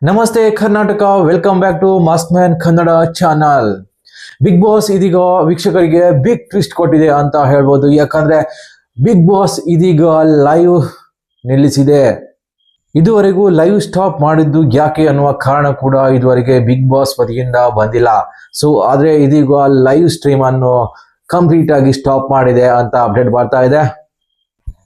ನಮಸ್ತೆ Karnataka, welcome back to mask man Kannada channel. Big boss ಇದೀಗ ವೀಕ್ಷಕರಿಗೆ ಬಿಗ್ ಟ್ವಿಸ್ಟ್ ಕೊಟ್ಟಿದೆ ಅಂತ ಹೇಳ್ಬೋದು. ಯಾಕಂದ್ರೆ ಬಿಗ್ ಬಾಸ್ ಇದೀಗ ಲೈವ್ ನಿಲ್ಲಿಸಿದೆ. ಇದುವರೆಗೂ ಲೈವ್ ಸ್ಟಾಪ್ ಮಾಡಿದ್ದು ಯಾಕೆ ಅನ್ನುವ ಕಾರಣ ಕೂಡ ಇದುವರೆಗೆ ಬಿಗ್ ಬಾಸ್ ವತಿಯಿಂದ ಬಂದಿಲ್ಲ. ಆದ್ರೆ ಇದೀಗ ಲೈವ್ ಸ್ಟ್ರೀಮ್ ಅನ್ನು ಕಂಪ್ಲೀಟ್ ಆಗಿ ಸ್ಟಾಪ್ ಮಾಡಿದೆ ಅಂತ ಅಪ್ಡೇಟ್ ಬರ್ತಾ ಇದೆ.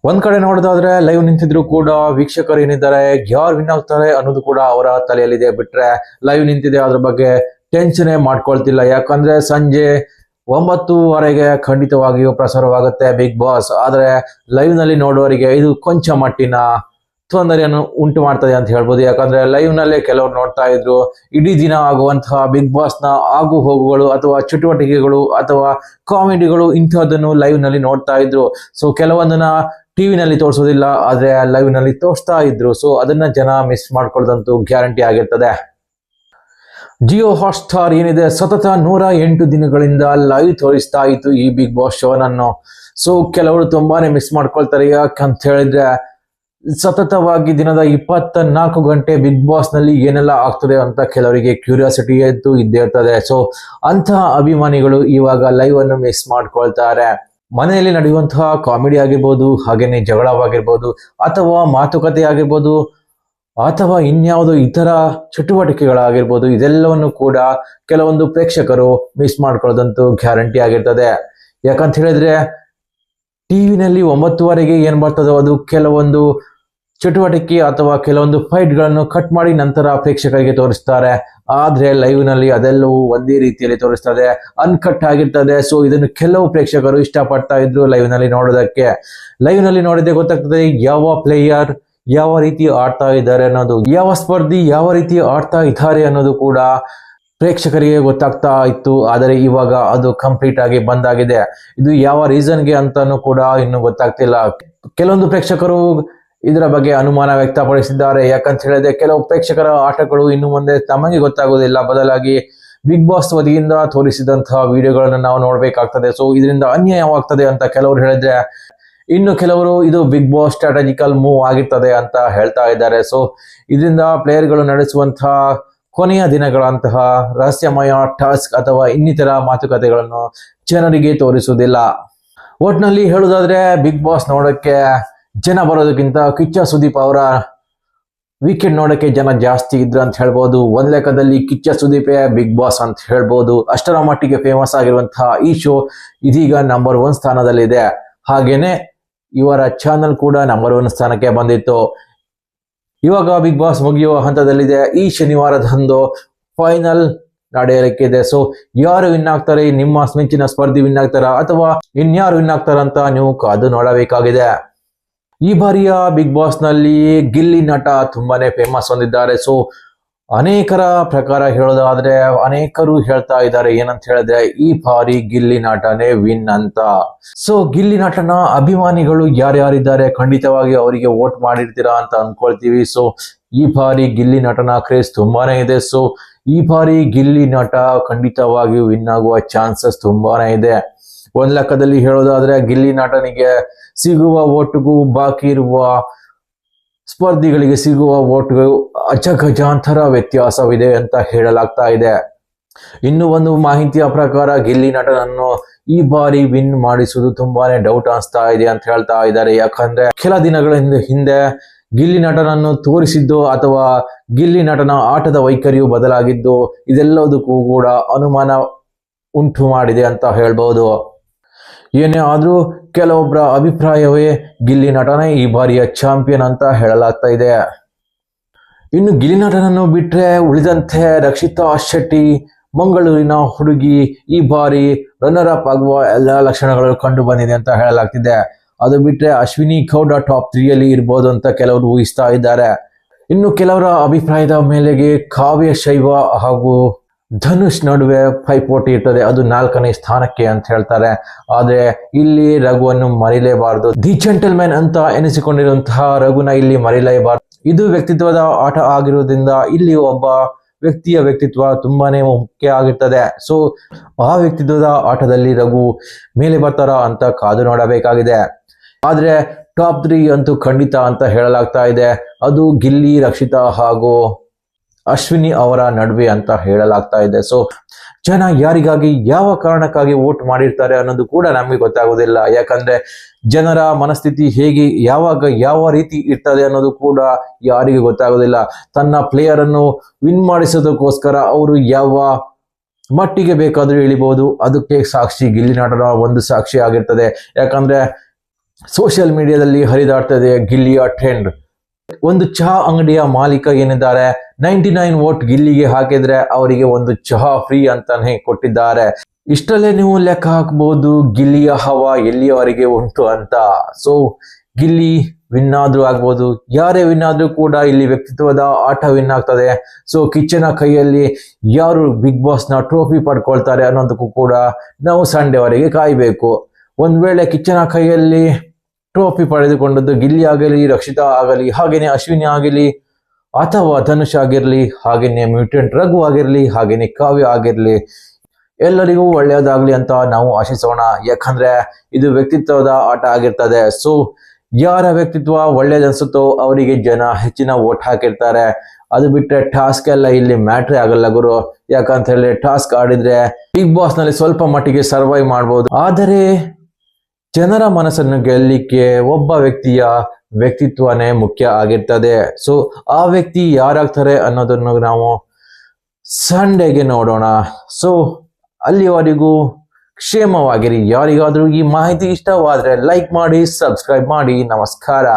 ಒಂದ್ ಕಡೆ ನೋಡೋದಾದ್ರೆ ಲೈವ್ ನಿಂತಿದ್ರು ಕೂಡ ವೀಕ್ಷಕರು ಏನಿದ್ದಾರೆ ಯಾರು ವಿನ್ ಆಗ್ತಾರೆ ಅನ್ನೋದು ಕೂಡ ಅವರ ತಲೆಯಲ್ಲಿದೆ. ಬಿಟ್ರೆ ಲೈವ್ ನಿಂತಿದೆ ಅದ್ರ ಬಗ್ಗೆ ಟೆನ್ಷನ್ ಮಾಡ್ಕೊಳ್ತಿಲ್ಲ. ಯಾಕಂದ್ರೆ ಸಂಜೆ 9:00 ಖಂಡಿತವಾಗಿಯೂ ಪ್ರಸಾರವಾಗುತ್ತೆ ಬಿಗ್ ಬಾಸ್. ಆದ್ರೆ ಲೈವ್ ನಲ್ಲಿ ನೋಡುವವರಿಗೆ ಇದು ಕೊಂಚ ಮಟ್ಟಿನ ತೊಂದರೆಯನ್ನು ಉಂಟು ಮಾಡ್ತದೆ ಅಂತ ಹೇಳ್ಬೋದು. ಯಾಕಂದ್ರೆ ಲೈವ್ ನಲ್ಲೇ ಕೆಲವರು ನೋಡ್ತಾ ಇದ್ರು ಇಡೀ ದಿನ ಆಗುವಂತಹ ಬಿಗ್ ಬಾಸ್ ನ ಆಗು ಹೋಗುಗಳು ಅಥವಾ ಚಟುವಟಿಕೆಗಳು ಅಥವಾ ಕಾಮಿಡಿಗಳು ಇಂಥದ್ದನ್ನು ಲೈವ್ ನಲ್ಲಿ ನೋಡ್ತಾ ಇದ್ರು. ಕೆಲವೊಂದನ್ನ ಟಿವಿನಲ್ಲಿ ತೋರಿಸೋದಿಲ್ಲ, ಆದ್ರೆ ಲೈವ್ ನಲ್ಲಿ ತೋರಿಸ್ತಾ ಇದ್ರು. ಅದನ್ನ ಜನ ಮಿಸ್ ಮಾಡ್ಕೊಳ್ಳೋದಂತೂ ಗ್ಯಾರಂಟಿ ಆಗಿರ್ತದೆ. ಜಿಯೋ ಹಾಟ್ಸ್ಟಾರ್ ಏನಿದೆ ಸತತ 108 ದಿನಗಳಿಂದ ಲೈವ್ ತೋರಿಸ್ತಾ ಇತ್ತು ಈ ಬಿಗ್ ಬಾಸ್ ಶೋನನ್ನು. ಕೆಲವರು ತುಂಬಾನೇ ಮಿಸ್ ಮಾಡ್ಕೊಳ್ತಾರೆ. ಯಾಕಂತ ಹೇಳಿದ್ರೆ ಸತತವಾಗಿ ದಿನದ 24 ಗಂಟೆ ಬಿಗ್ ಬಾಸ್ ನಲ್ಲಿ ಏನೆಲ್ಲ ಆಗ್ತದೆ ಅಂತ ಕೆಲವರಿಗೆ ಕ್ಯೂರಿಯಾಸಿಟಿ ಅಂತೂ ಇದ್ದೇ ಇರ್ತದೆ. ಅಂತಹ ಅಭಿಮಾನಿಗಳು ಇವಾಗ ಲೈವ್ ಅನ್ನು ಮಿಸ್ ಮಾಡ್ಕೊಳ್ತಾರೆ. ಮನೆಯಲ್ಲಿ ನಡೆಯುವಂತಹ ಕಾಮಿಡಿ ಆಗಿರ್ಬೋದು, ಹಾಗೇನೆ ಜಗಳವಾಗಿರ್ಬೋದು, ಅಥವಾ ಮಾತುಕತೆ ಆಗಿರ್ಬೋದು, ಅಥವಾ ಇನ್ಯಾವುದೋ ಇತರ ಚಟುವಟಿಕೆಗಳಾಗಿರ್ಬೋದು, ಇದೆಲ್ಲವನ್ನು ಕೂಡ ಕೆಲವೊಂದು ಪ್ರೇಕ್ಷಕರು ಮಿಸ್ ಮಾಡ್ಕೊಳ್ಳೋದಂತೂ ಗ್ಯಾರಂಟಿ ಆಗಿರ್ತದೆ. ಯಾಕಂತ ಹೇಳಿದ್ರೆ ಟಿವಿನಲ್ಲಿ 9:00 ಏನ್ ಬರ್ತದೋ ಅದು ಕೆಲವೊಂದು ಚಟುವಟಿಕೆ ಅಥವಾ ಕೆಲವೊಂದು ಫೈಟ್ ಗಳನ್ನು ಕಟ್ ಮಾಡಿ ನಂತರ ಪ್ರೇಕ್ಷಕರಿಗೆ ತೋರಿಸ್ತಾರೆ. ಆದ್ರೆ ಲೈವ್ ನಲ್ಲಿ ಅದೆಲ್ಲವೂ ಒಂದೇ ರೀತಿಯಲ್ಲಿ ತೋರಿಸ್ತದೆ, ಅನ್ಕಟ್ ಆಗಿರ್ತದೆ. ಇದನ್ನು ಕೆಲವು ಪ್ರೇಕ್ಷಕರು ಇಷ್ಟಪಡ್ತಾ ಇದ್ರು ಲೈವ್ ನಲ್ಲಿ ನೋಡೋದಕ್ಕೆ. ಲೈವ್ ನಲ್ಲಿ ನೋಡಿದ್ರೆ ಗೊತ್ತಾಗ್ತದೆ ಯಾವ ಪ್ಲೇಯರ್ ಯಾವ ರೀತಿ ಆಡ್ತಾ ಇದ್ದಾರೆ ಅನ್ನೋದು, ಯಾವ ಸ್ಪರ್ಧಿ ಯಾವ ರೀತಿ ಆಡ್ತಾ ಇದ್ದಾರೆ ಅನ್ನೋದು ಕೂಡ ಪ್ರೇಕ್ಷಕರಿಗೆ ಗೊತ್ತಾಗ್ತಾ ಇತ್ತು. ಆದರೆ ಇವಾಗ ಅದು ಕಂಪ್ಲೀಟ್ ಆಗಿ ಬಂದಾಗಿದೆ. ಇದು ಯಾವ ರೀಸನ್ಗೆ ಅಂತಾನು ಕೂಡ ಇನ್ನು ಗೊತ್ತಾಗ್ತಿಲ್ಲ. ಕೆಲವೊಂದು ಪ್ರೇಕ್ಷಕರು ಇದರ ಬಗ್ಗೆ ಅನುಮಾನ ವ್ಯಕ್ತಪಡಿಸಿದ್ದಾರೆ. ಯಾಕಂತ ಹೇಳಿದ್ರೆ ಕೆಲವು ಪ್ರೇಕ್ಷಕರ ಆಟಗಳು ಇನ್ನು ಮುಂದೆ ತಮಗೆ ಗೊತ್ತಾಗುವುದಿಲ್ಲ, ಬದಲಾಗಿ ಬಿಗ್ ಬಾಸ್ ವತಿಯಿಂದ ತೋರಿಸಿದಂತಹ ವಿಡಿಯೋಗಳನ್ನು ನಾವು ನೋಡ್ಬೇಕಾಗ್ತದೆ. ಇದರಿಂದ ಅನ್ಯಾಯವಾಗ್ತದೆ ಅಂತ ಕೆಲವರು ಹೇಳಿದ್ರೆ, ಇನ್ನು ಕೆಲವರು ಇದು ಬಿಗ್ ಬಾಸ್ ಸ್ಟ್ರಾಟಜಿಕಲ್ ಮೂವ್ ಆಗಿರ್ತದೆ ಅಂತ ಹೇಳ್ತಾ ಇದ್ದಾರೆ. ಇದರಿಂದ ಪ್ಲೇಯರ್ಗಳು ನಡೆಸುವಂತಹ ಕೊನೆಯ ದಿನಗಳಂತಹ ರಹಸ್ಯಮಯ ಟಾಸ್ಕ್ ಅಥವಾ ಇನ್ನಿತರ ಮಾತುಕತೆಗಳನ್ನು ಜನರಿಗೆ ತೋರಿಸುವುದಿಲ್ಲ. ಒಟ್ನಲ್ಲಿ ಹೇಳುವುದಾದ್ರೆ ಬಿಗ್ ಬಾಸ್ ನೋಡಕ್ಕೆ ಜನ ಬರೋದಕ್ಕಿಂತ ಕಿಚ್ಚ ಸುದೀಪ್ ಅವರ ವೀಕೆಂಡ್ ನೋಡಕ್ಕೆ ಜನ ಜಾಸ್ತಿ ಇದ್ರು ಅಂತ ಹೇಳ್ಬೋದು. ಒಂದ್ ಲೆಕ್ಕದಲ್ಲಿ ಕಿಚ್ಚ ಸುದೀಪೇ ಬಿಗ್ ಬಾಸ್ ಅಂತ ಹೇಳ್ಬೋದು. ಅಷ್ಟರ ಮಟ್ಟಿಗೆ ಫೇಮಸ್ ಆಗಿರುವಂತಹ ಈ ಶೋ ಇದೀಗ ನಂಬರ್ 1 ಸ್ಥಾನದಲ್ಲಿದೆ. ಹಾಗೇನೆ ಇವರ ಚಾನಲ್ ಕೂಡ ನಂಬರ್ 1 ಸ್ಥಾನಕ್ಕೆ ಬಂದಿತ್ತು. ಇವಾಗ ಬಿಗ್ ಬಾಸ್ ಮುಗಿಯುವ ಹಂತದಲ್ಲಿದೆ. ಈ ಶನಿವಾರದಂದು ಫೈನಲ್ ನಡೆಯಲಿಕ್ಕಿದೆ. ಯಾರು ವಿನ್ ಆಗ್ತಾರೆ, ನಿಮ್ಮ ಮೆಚ್ಚಿನ ಸ್ಪರ್ಧಿ ವಿನ್ ಆಗ್ತಾರ ಅಥವಾ ಇನ್ಯಾರು ವಿನ್ ಆಗ್ತಾರಂತ ನೀವು ಕಾದು ನೋಡಬೇಕಾಗಿದೆ. ಈ ಬಾರಿಯ ಬಿಗ್ ಬಾಸ್ ನಲ್ಲಿ ಗಿಲ್ಲಿ ನಟ ತುಂಬಾನೇ ಫೇಮಸ್ ಹೊಂದಿದ್ದಾರೆ. ಅನೇಕರ ಪ್ರಕಾರ ಹೇಳೋದಾದ್ರೆ ಅನೇಕರು ಹೇಳ್ತಾ ಇದ್ದಾರೆ ಏನಂತ ಹೇಳಿದ್ರೆ ಈ ಬಾರಿ ಗಿಲ್ಲಿ ನಟನೇ ವಿನ್ ಅಂತ. ಗಿಲ್ಲಿ ನಟನ ಅಭಿಮಾನಿಗಳು ಯಾರ್ಯಾರಿದ್ದಾರೆ ಖಂಡಿತವಾಗಿ ಅವರಿಗೆ ವೋಟ್ ಮಾಡಿರ್ತೀರಾ ಅಂತ ಅನ್ಕೊಳ್ತೀವಿ. ಈ ಬಾರಿ ಗಿಲ್ಲಿ ನಟನ ಕ್ರೇಜ್ ತುಂಬಾನೇ ಇದೆ. ಈ ಬಾರಿ ಗಿಲ್ಲಿ ನಟ ಖಂಡಿತವಾಗಿಯೂ ವಿನ್ ಆಗುವ ಚಾನ್ಸಸ್ ತುಂಬಾನೇ ಇದೆ. ಒಂದ್ ಲೆಕ್ಕದಲ್ಲಿ ಹೇಳೋದಾದ್ರೆ ಗಿಲ್ಲಿ ನಟನಿಗೆ ಸಿಗುವ ಓಟ್ಗೂ ಬಾಕಿ ಇರುವ ಸ್ಪರ್ಧಿಗಳಿಗೆ ಸಿಗುವ ಓಟ್ಗೂ ಅಜಗಜಾಂತರ ವ್ಯತ್ಯಾಸವಿದೆ ಅಂತ ಹೇಳಲಾಗ್ತಾ ಇದೆ. ಇನ್ನು ಒಂದು ಮಾಹಿತಿಯ ಪ್ರಕಾರ ಗಿಲ್ಲಿ ನಟನನ್ನು ಈ ಬಾರಿ ವಿನ್ ಮಾಡಿಸುವುದು ತುಂಬಾನೇ ಡೌಟ್ ಅನಿಸ್ತಾ ಇದೆ ಅಂತ ಹೇಳ್ತಾ ಇದ್ದಾರೆ. ಯಾಕಂದ್ರೆ ಕೆಲ ದಿನಗಳ ಹಿಂದೆ ಗಿಲ್ಲಿ ನಟನನ್ನು ತೋರಿಸಿದ್ದು ಅಥವಾ ಗಿಲ್ಲಿ ನಟನ ಆಟದ ವೈಖರಿಯು ಬದಲಾಗಿದ್ದು ಇದೆಲ್ಲದಕ್ಕೂ ಕೂಡ ಅನುಮಾನ ಉಂಟು ಮಾಡಿದೆ ಅಂತ ಹೇಳ್ಬಹುದು. ಏನೇ ಆದ್ರೂ ಕೆಲವೊಬ್ಬರ ಅಭಿಪ್ರಾಯವೇ ಗಿಲ್ಲಿ ನಟನೇ ಈ ಬಾರಿಯ ಚಾಂಪಿಯನ್ ಅಂತ ಹೇಳಲಾಗ್ತಾ ಇದೆ. ಇನ್ನು ಗಿಲ್ಲಿ ನಟನನ್ನು ಬಿಟ್ರೆ ಉಳಿದಂತೆ ರಕ್ಷಿತಾ ಶೆಟ್ಟಿ, ಮಂಗಳೂರಿನ ಹುಡುಗಿ ಈ ಬಾರಿ ರನ್ನರ್ ಅಪ್ ಆಗುವ ಎಲ್ಲ ಲಕ್ಷಣಗಳು ಕಂಡು ಬಂದಿದೆ ಅಂತ ಹೇಳಲಾಗ್ತಿದೆ. ಅದು ಬಿಟ್ರೆ ಅಶ್ವಿನಿ ಗೌಡ ಟಾಪ್ 3 ಇರ್ಬೋದು ಅಂತ ಕೆಲವರು ಊಹಿಸ್ತಾ ಇದ್ದಾರೆ. ಇನ್ನು ಕೆಲವರ ಅಭಿಪ್ರಾಯದ ಮೇಲೆಗೆ ಕಾವ್ಯ ಶೈವ ಹಾಗೂ ಧನುಷ್ ನಡುವೆ ಪೈಪೋಟಿ ಇರ್ತದೆ, ಅದು 4ನೇ ಸ್ಥಾನಕ್ಕೆ ಅಂತ ಹೇಳ್ತಾರೆ. ಆದ್ರೆ ಇಲ್ಲಿ ರಘುವನ್ನು ಮರಿಲೇಬಾರದು. ದಿ ಜೆಂಟಲ್ಮ್ಯಾನ್ ಅಂತ ಎನಿಸಿಕೊಂಡಿರುವಂತಹ ರಘುನ ಇಲ್ಲಿ ಮರಿಲೇಬಾರದು. ಇದು ವ್ಯಕ್ತಿತ್ವದ ಆಟ ಆಗಿರೋದ್ರಿಂದ ಇಲ್ಲಿ ಒಬ್ಬ ವ್ಯಕ್ತಿಯ ವ್ಯಕ್ತಿತ್ವ ತುಂಬಾನೇ ಮುಖ್ಯ ಆಗಿರ್ತದೆ. ಆ ವ್ಯಕ್ತಿತ್ವದ ಆಟದಲ್ಲಿ ರಘು ಮೇಲೆ ಬರ್ತಾರ ಅಂತ ಕಾದು ನೋಡಬೇಕಾಗಿದೆ. ಆದ್ರೆ ಟಾಪ್ 3 ಅಂತೂ ಖಂಡಿತ ಅಂತ ಹೇಳಲಾಗ್ತಾ ಇದೆ. ಅದು ಗಿಲ್ಲಿ, ರಕ್ಷಿತಾ ಹಾಗೂ ಅಶ್ವಿನಿ ಅವರ ನಡುವೆ ಅಂತ ಹೇಳಲಾಗ್ತಾ ಇದೆ. ಸೊ ಜನ ಯಾರಿಗಾಗಿ ಯಾವ ಕಾರಣಕ್ಕಾಗಿ ವೋಟ್ ಮಾಡಿರ್ತಾರೆ ಅನ್ನೋದು ಕೂಡ ನಮಗೆ ಗೊತ್ತಾಗೋದಿಲ್ಲ. ಯಾಕಂದ್ರೆ ಜನರ ಮನಸ್ಥಿತಿ ಹೇಗೆ ಯಾವಾಗ ಯಾವ ರೀತಿ ಇರ್ತದೆ ಅನ್ನೋದು ಕೂಡ ಯಾರಿಗೂ ಗೊತ್ತಾಗೋದಿಲ್ಲ. ತನ್ನ ಪ್ಲೇಯರ್ ಅನ್ನು ವಿನ್ ಮಾಡಿಸೋದಕ್ಕೋಸ್ಕರ ಅವರು ಯಾವ ಮಟ್ಟಿಗೆ ಬೇಕಾದ್ರೂ ಇಳಿಬಹುದು. ಅದಕ್ಕೆ ಸಾಕ್ಷಿ ಗಿಲ್ಲಿ ನಟರ ಒಂದು ಸಾಕ್ಷಿ ಆಗಿರ್ತದೆ. ಯಾಕಂದ್ರೆ ಸೋಷಿಯಲ್ ಮೀಡಿಯಾದಲ್ಲಿ ಹರಿದಾಡ್ತದೆ ಗಿಲ್ಲಿಯ ಟ್ರೆಂಡ್. ಒಂದು ಚಹಾ ಅಂಗಡಿಯ ಮಾಲೀಕ ಏನಿದ್ದಾರೆ 99 ವೋಟ್ ಗಿಲ್ಲಿಗೆ ಹಾಕಿದ್ರೆ ಅವರಿಗೆ ಒಂದು ಚಹಾ ಫ್ರೀ ಅಂತಾನೆ ಕೊಟ್ಟಿದ್ದಾರೆ. ಇಷ್ಟಲ್ಲೇ ನೀವು ಲೆಕ್ಕ ಹಾಕಬಹುದು ಗಿಲ್ಲಿಯ ಹವಾ ಎಲ್ಲಿಯವರೆಗೆ ಉಂಟು ಅಂತ. ಸೊ ಗಿಲ್ಲಿ ವಿನ್ ಆದ್ರೂ ಆಗ್ಬೋದು, ಯಾರೇ ವಿನ್ ಆದ್ರೂ ಕೂಡ ಇಲ್ಲಿ ವ್ಯಕ್ತಿತ್ವದ ಆಟ ವಿನ್ ಆಗ್ತದೆ. ಸೊ ಕಿಚ್ಚನ ಕೈಯಲ್ಲಿ ಯಾರು ಬಿಗ್ ಬಾಸ್ ನ ಟ್ರೋಫಿ ಪಡ್ಕೊಳ್ತಾರೆ ಅನ್ನೋದಕ್ಕೂ ಕೂಡ ನಾವು ಸಂಡೇವರೆಗೆ ಕಾಯ್ಬೇಕು. ಒಂದ್ ವೇಳೆ ಕಿಚ್ಚನ ಕೈಯಲ್ಲಿ ಟ್ರೋಫಿ ಪಡೆದುಕೊಂಡದ್ದು ಗಿಲ್ಲಿ ಆಗಲಿ, ರಕ್ಷಿತಾ ಆಗಲಿ, ಹಾಗೇನೆ ಅಶ್ವಿನಿ ಆಗಲಿ, ಅಥವಾ ಧನುಷ್ ಆಗಿರ್ಲಿ, ಹಾಗೇನೆ ಮ್ಯೂಟೆಂಟ್ ರಘು ಆಗಿರ್ಲಿ, ಹಾಗೇನೆ ಕಾವ್ಯ ಆಗಿರ್ಲಿ, ಎಲ್ಲರಿಗೂ ಒಳ್ಳೆಯದಾಗ್ಲಿ ಅಂತ ನಾವು ಆಶಿಸೋಣ. ಯಾಕಂದ್ರೆ ಇದು ವ್ಯಕ್ತಿತ್ವದ ಆಟ ಆಗಿರ್ತದೆ. ಸೊ ಯಾರ ವ್ಯಕ್ತಿತ್ವ ಒಳ್ಳೇದನ್ಸುತ್ತೋ ಅವರಿಗೆ ಜನ ಹೆಚ್ಚಿನ ವೋಟ್ ಹಾಕಿರ್ತಾರೆ. ಅದು ಬಿಟ್ಟರೆ ಟಾಸ್ಕ್ ಎಲ್ಲ ಇಲ್ಲಿ ಮ್ಯಾಟ್ರೇ ಆಗಲ್ಲ ಗುರು. ಯಾಕಂತ ಹೇಳಿ ಟಾಸ್ಕ್ ಆಡಿದ್ರೆ ಬಿಗ್ ಬಾಸ್ ನಲ್ಲಿ ಸ್ವಲ್ಪ ಮಟ್ಟಿಗೆ ಸರ್ವೈವ್ ಮಾಡ್ಬೋದು. ಆದರೆ ಜನರ ಮನಸ್ಸನ್ನು ಗೆಲ್ಲಲಿಕ್ಕೆ ಒಬ್ಬ ವ್ಯಕ್ತಿಯ ವ್ಯಕ್ತಿತ್ವನೇ ಮುಖ್ಯ ಆಗಿರ್ತದೆ. ಸೊ ಆ ವ್ಯಕ್ತಿ ಯಾರಾಗ್ತಾರೆ ಅನ್ನೋದನ್ನು ನಾವು ಸಂಡೇಗೆ ನೋಡೋಣ. ಸೊ ಅಲ್ಲಿವರೆಗೂ ಕ್ಷೇಮವಾಗಿರಿ. ಯಾರಿಗಾದ್ರೂ ಈ ಮಾಹಿತಿ ಇಷ್ಟವಾದ್ರೆ ಲೈಕ್ ಮಾಡಿ, ಸಬ್ಸ್ಕ್ರೈಬ್ ಮಾಡಿ. ನಮಸ್ಕಾರ.